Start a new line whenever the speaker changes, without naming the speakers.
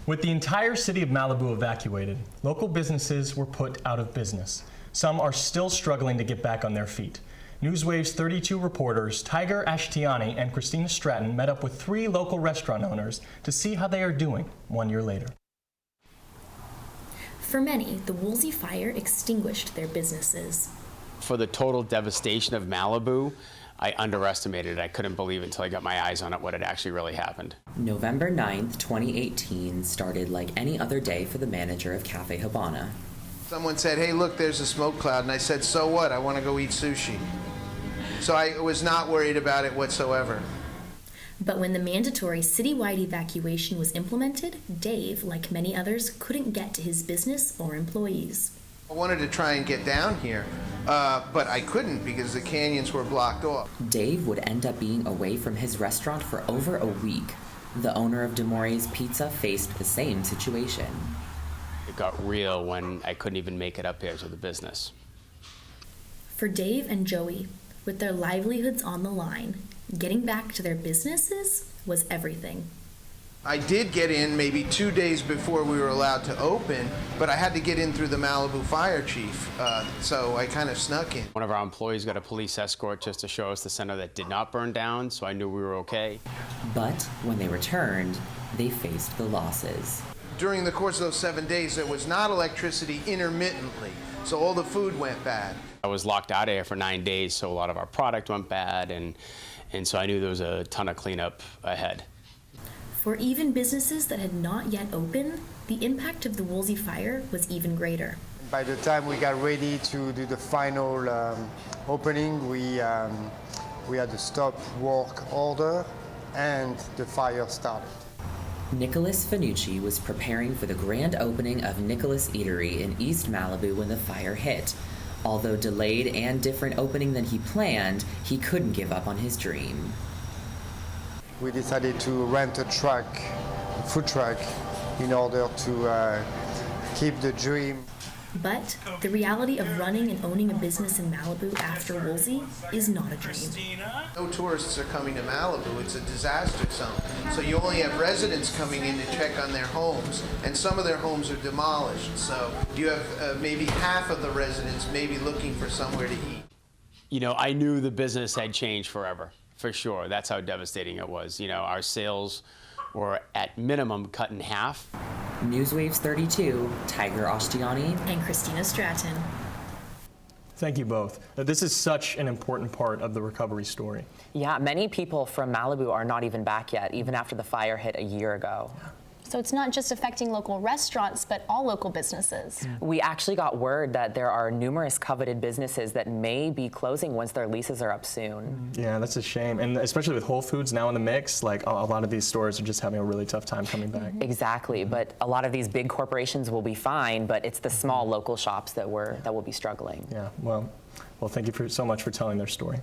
With the entire city of Malibu evacuated, local businesses were put out of business. Some are still struggling to get back on their feet. NewsWaves 32 reporters Tiger Ashtiani and Christina Stratton met up with 3 local restaurant owners to see how they are doing 1 year later.
For many, the Woolsey Fire extinguished their businesses.
For the total devastation of Malibu, I underestimated it. I couldn't believe it until I got my eyes on it, what had actually really happened.
November 9th, 2018 started like any other day for the manager of Café Habana.
Someone said, hey, look, there's a smoke cloud. And I said, so what? I want to go eat sushi. So I was not worried about it whatsoever.
But when the mandatory citywide evacuation was implemented, Dave, like many others, couldn't get to his business or employees.
I wanted to try and get down here, but I couldn't because the canyons were blocked off.
Dave would end up being away from his restaurant for over a week. The owner of Demore's Pizza faced the same situation.
It got real when I couldn't even make it up here to the business.
For Dave and Joey, with their livelihoods on the line, getting back to their businesses was everything.
I did get in maybe 2 days before we were allowed to open, but I had to get in through the Malibu fire chief, so I kind of snuck in.
One of our employees got a police escort just to show us the center that did not burn down, so I knew we were okay.
But when they returned, they faced the losses.
During the course of those 7 days, there was not electricity intermittently, so all the food went bad.
I was locked out of here for 9 days, so a lot of our product went bad, and so I knew there was a ton of cleanup ahead.
For even businesses that had not yet opened, the impact of the Woolsey Fire was even greater.
By the time we got ready to do the final opening, we had a stop work order and the fire started.
Nicolas was preparing for the grand opening of Nicolas Eatery in East Malibu when the fire hit. Although delayed and different opening than he planned, he couldn't give up on his dream.
We decided to rent a truck, a food truck, in order to keep the dream.
But the reality of running and owning a business in Malibu after Woolsey is not a dream.
No tourists are coming to Malibu. It's a disaster zone. So you only have residents coming in to check on their homes, and some of their homes are demolished. So you have maybe half of the residents maybe looking for somewhere to eat.
You know, I knew the business had changed forever, for sure. That's how devastating it was. You know, our sales were at minimum cut in half.
NewsWaves 32, Tiger Ashtiani
And Christina Stratton.
Thank you both. This is such an important part of the recovery story.
Yeah, many people from Malibu are not even back yet, even after the fire hit a year ago.
So it's not just affecting local restaurants, but all local businesses.
We actually got word that there are numerous coveted businesses that may be closing once their leases are up soon.
Yeah, that's a shame. And especially with Whole Foods now in the mix, like a lot of these stores are just having a really tough time coming back.
Exactly, but a lot of these big corporations will be fine, but it's the small local shops that will be struggling.
Yeah, well, thank you so much for telling their story.